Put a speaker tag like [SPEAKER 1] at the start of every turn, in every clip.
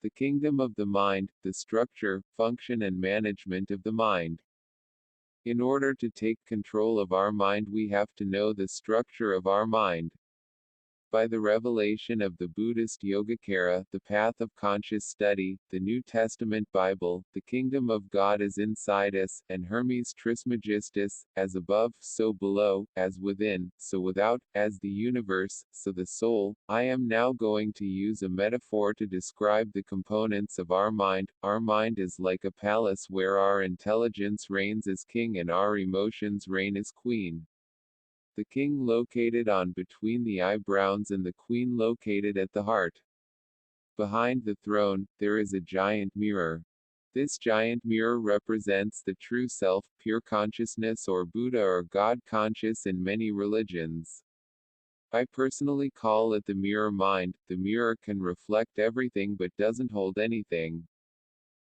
[SPEAKER 1] The kingdom of the mind, the structure, function and management of the mind. In order to take control of our mind we have to know the structure of our mind. By the revelation of the Buddhist Yogacara, the path of conscious study, the New Testament Bible, the kingdom of God is inside us, and Hermes Trismegistus, as above, so below, as within, so without, as the universe, so the soul. I am now going to use a metaphor to describe the components of our mind. Our mind is like a palace where our intelligence reigns as king and our emotions reign as queen. The king located on between the eyebrows and the queen located at the heart. Behind the throne, there is a giant mirror. This giant mirror represents the true self, pure consciousness or Buddha or God conscious in many religions. I personally call it the mirror mind. The mirror can reflect everything but doesn't hold anything.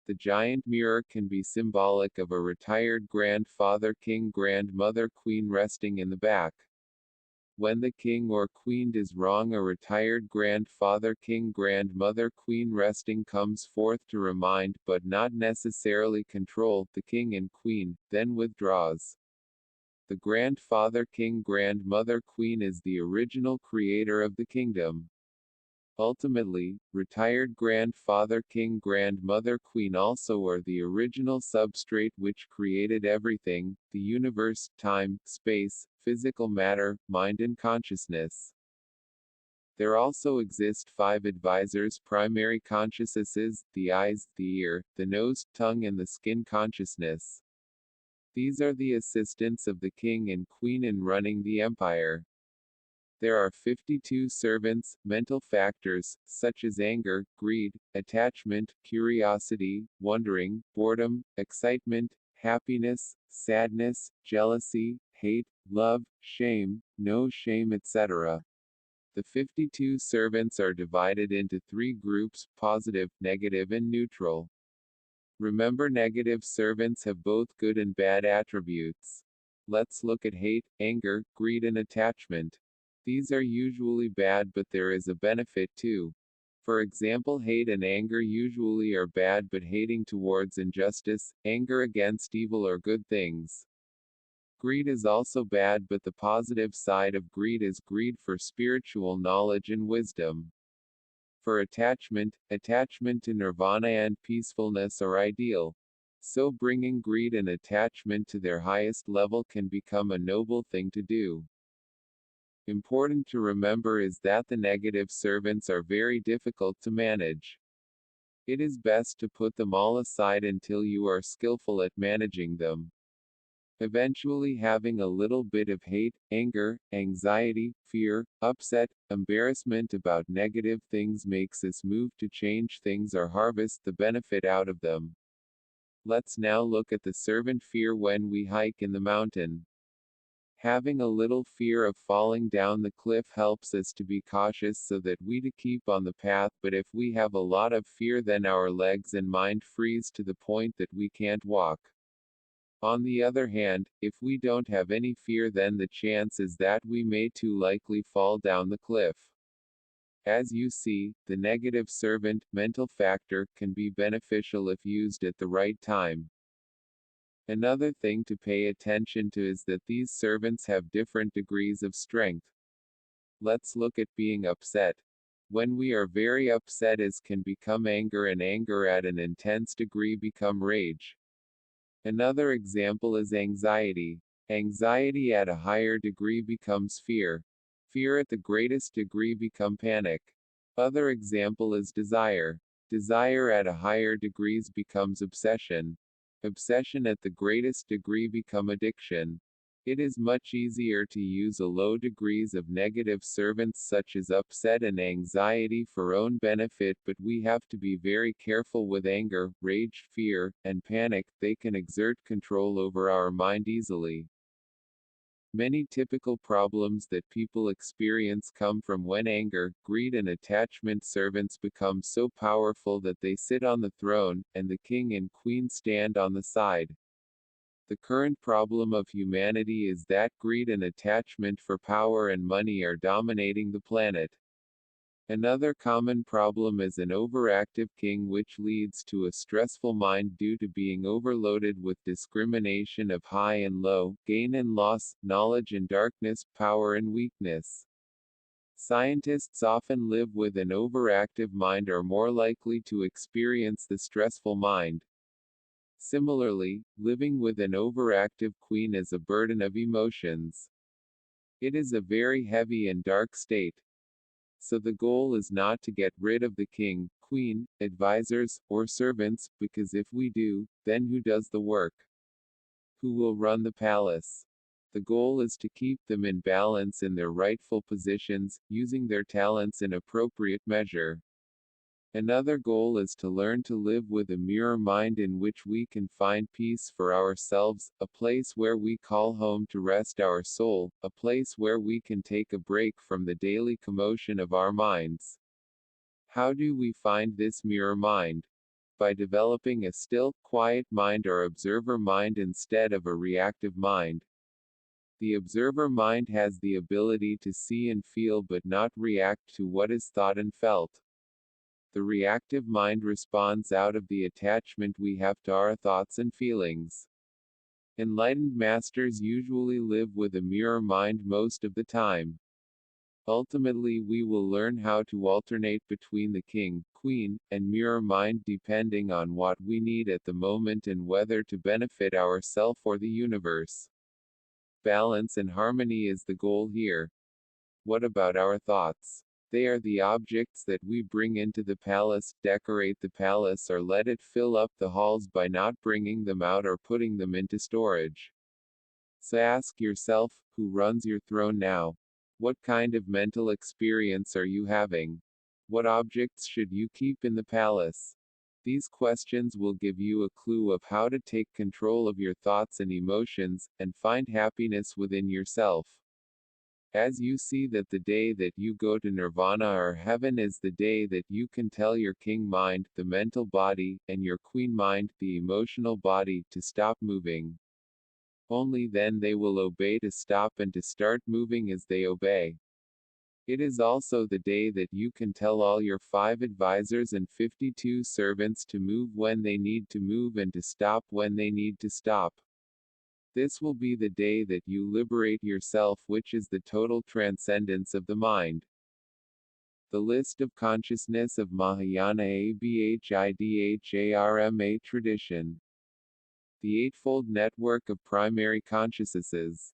[SPEAKER 1] The giant mirror can be symbolic of a retired grandfather, king, grandmother, queen resting in the back. When the king or queen is wrong, a retired grandfather, king, grandmother, queen resting comes forth to remind, but not necessarily control, the king and queen, then withdraws. The grandfather, king, grandmother, queen is the original creator of the kingdom. Ultimately, retired grandfather, king, grandmother, queen also are the original substrate which created everything, the universe, time, space, physical matter, mind and consciousness. There also exist 5 advisors, primary consciousnesses, the eyes, the ear, the nose, tongue and the skin consciousness. These are the assistants of the king and queen in running the empire. There are 52 servants, mental factors, such as anger, greed, attachment, curiosity, wondering, boredom, excitement, happiness, sadness, jealousy, hate, love, shame, no shame, etc. The 52 servants are divided into 3 groups, positive, negative and neutral. Remember, negative servants have both good and bad attributes. Let's look at hate, anger, greed and attachment. These are usually bad, but there is a benefit too. For example, hate and anger usually are bad, but hating towards injustice, anger against evil are good things. Greed is also bad, but the positive side of greed is greed for spiritual knowledge and wisdom. For attachment to nirvana and peacefulness are ideal. So bringing greed and attachment to their highest level can become a noble thing to do. Important to remember is that the negative servants are very difficult to manage. It is best to put them all aside until you are skillful at managing them. Eventually, having a little bit of hate, anger, anxiety, fear, upset, embarrassment about negative things makes us move to change things or harvest the benefit out of them. Let's now look at the servant fear when we hike in the mountain. Having a little fear of falling down the cliff helps us to be cautious so that we to keep on the path, but if we have a lot of fear then our legs and mind freeze to the point that we can't walk. On the other hand, if we don't have any fear then the chance is that we may too likely fall down the cliff. As you see, the negative servant, mental factor, can be beneficial if used at the right time. Another thing to pay attention to is that these servants have different degrees of strength. Let's look at being upset. When we are very upset, it can become anger, and anger at an intense degree become rage. Another example is anxiety. Anxiety at a higher degree becomes fear. Fear at the greatest degree become panic. Other example is desire. Desire at a higher degrees becomes obsession. Obsession at the greatest degree become addiction. It is much easier to use a low degrees of negative servants such as upset and anxiety for own benefit, but we have to be very careful with anger, rage, fear, and panic. They can exert control over our mind easily. Many typical problems that people experience come from when anger, greed and attachment servants become so powerful that they sit on the throne, and the king and queen stand on the side. The current problem of humanity is that greed and attachment for power and money are dominating the planet. Another common problem is an overactive king, which leads to a stressful mind due to being overloaded with discrimination of high and low, gain and loss, knowledge and darkness, power and weakness. Scientists often live with an overactive mind are more likely to experience the stressful mind. Similarly, living with an overactive queen is a burden of emotions. It is a very heavy and dark state. So the goal is not to get rid of the king, queen, advisors, or servants, because if we do, then who does the work? Who will run the palace? The goal is to keep them in balance in their rightful positions, using their talents in appropriate measure. Another goal is to learn to live with a mirror mind in which we can find peace for ourselves, a place where we call home to rest our soul, a place where we can take a break from the daily commotion of our minds. How do we find this mirror mind? By developing a still, quiet mind or observer mind instead of a reactive mind. The observer mind has the ability to see and feel but not react to what is thought and felt. The reactive mind responds out of the attachment we have to our thoughts and feelings. Enlightened masters usually live with a mirror mind most of the time. Ultimately, we will learn how to alternate between the king, queen, and mirror mind depending on what we need at the moment and whether to benefit ourselves or the universe. Balance and harmony is the goal here. What about our thoughts? They are the objects that we bring into the palace, decorate the palace or let it fill up the halls by not bringing them out or putting them into storage. So ask yourself, who runs your throne now? What kind of mental experience are you having? What objects should you keep in the palace? These questions will give you a clue of how to take control of your thoughts and emotions, and find happiness within yourself. As you see that the day that you go to nirvana or heaven is the day that you can tell your king mind, the mental body, and your queen mind, the emotional body, to stop moving. Only then they will obey to stop and to start moving as they obey. It is also the day that you can tell all your 5 advisors and 52 servants to move when they need to move and to stop when they need to stop. This will be the day that you liberate yourself, which is the total transcendence of the mind. The list of consciousness of Mahayana Abhidharma tradition. The Eightfold Network of Primary Consciousnesses.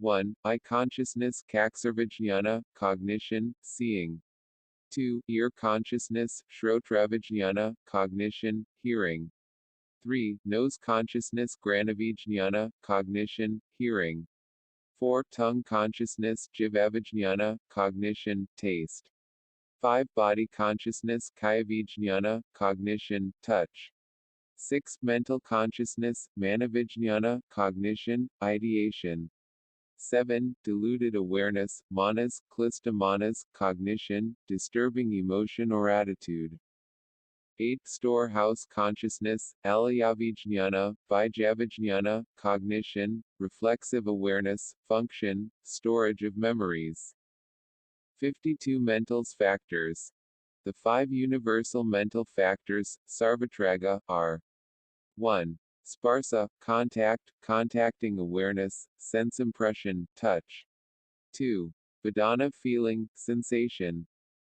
[SPEAKER 1] 1. Eye consciousness, Kaksarvijnana, cognition, seeing. 2. Ear consciousness, Shrotravijnana, cognition, hearing. 3. Nose consciousness, Granavijnana, cognition, hearing. 4. Tongue consciousness, Jivavijnana, cognition, taste. 5. Body consciousness, Kayavijnana, cognition, touch. 6. Mental consciousness, Manavijnana, cognition, ideation. 7. Deluded awareness, Manas, Klista Manas, cognition, disturbing emotion or attitude. 8. Storehouse consciousness, Alayavijnana, Bijavijnana, cognition, reflexive awareness, function, storage of memories. 52 Mentals factors. The 5 universal mental factors, Sarvatraga, are 1. Sparsa, contact, contacting awareness, sense impression, touch. 2. Vedana, feeling, sensation.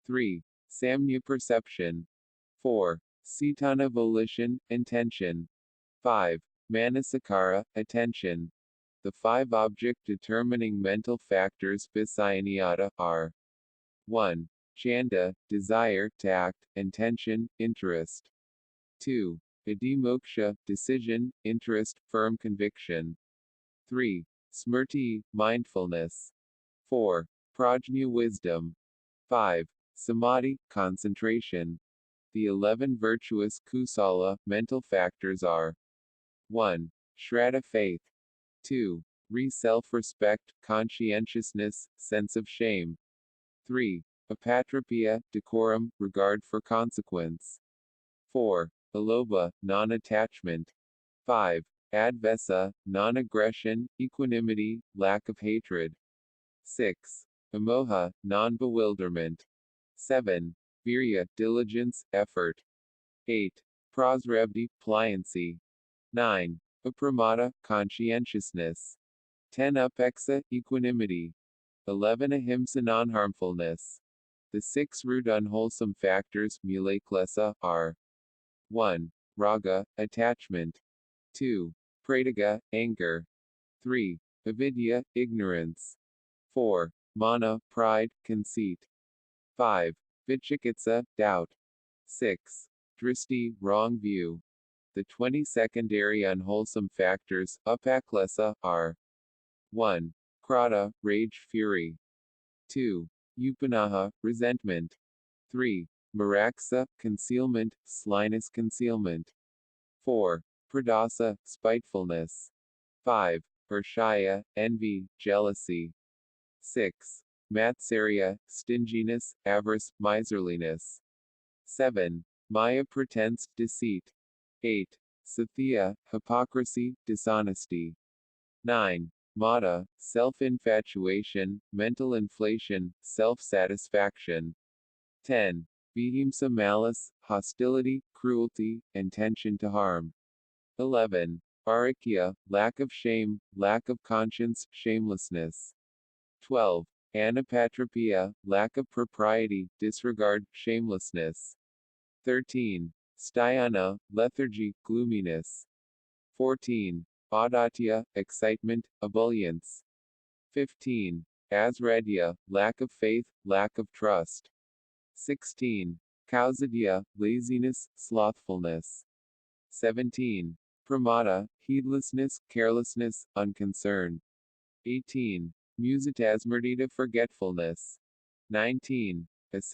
[SPEAKER 1] 3. Samnya, perception. 4. Sitana, volition, intention. 5. Manasakara, attention. The 5 object-determining mental factors Visayaniata are 1. Chanda, desire, tact, intention, interest. 2. Adimoksha, decision, interest, firm conviction. 3. Smrti, mindfulness. 4. Prajna, wisdom. 5. Samadhi, concentration. The 11 virtuous kusala, mental factors are 1. Shraddha, faith. 2. Self-respect, conscientiousness, sense of shame. 3. Apatrapya, decorum, regard for consequence. 4. Alobha, non-attachment. 5. Advesa, non-aggression, equanimity, lack of hatred. 6. Amoha, non-bewilderment. 7. Virya, diligence, effort. 8. Prasrabdhi, pliancy. 9. Apramada, conscientiousness. 10. Upeksha, equanimity. 11. Ahimsa, non-harmfulness. The 6 root unwholesome factors, mulaklesa, are 1. Raga, attachment. 2. Pradaga, anger. 3. Avidya, ignorance. 4. Mana, pride, conceit. 5. Vichikitsa, doubt. 6. Dristi, wrong view. The 20 secondary unwholesome factors, upaklesa, are 1. Krata, rage, fury. 2. Upanaha, resentment. 3. Maraksa, concealment, slyness, concealment. 4. Pradasa, spitefulness. 5. Urshaya, envy, jealousy. 6. Matsarya, stinginess, avarice, miserliness. 7. Maya, pretense, deceit. 8. Sathya, hypocrisy, dishonesty. 9. Mata, self-infatuation, mental inflation, self-satisfaction. 10. Vihimsa, malice, hostility, cruelty, intention to harm. 11. Arikya, lack of shame, lack of conscience, shamelessness. 12. Anapatropia, lack of propriety, disregard, shamelessness. 13. Sthayana, lethargy, gloominess. 14. Audatya, excitement, ebullience. 15. Asradya, lack of faith, lack of trust. 16. Kausadya, laziness, slothfulness. 17. Pramada, heedlessness, carelessness, unconcern. 18. Musatasmardita, forgetfulness. 19.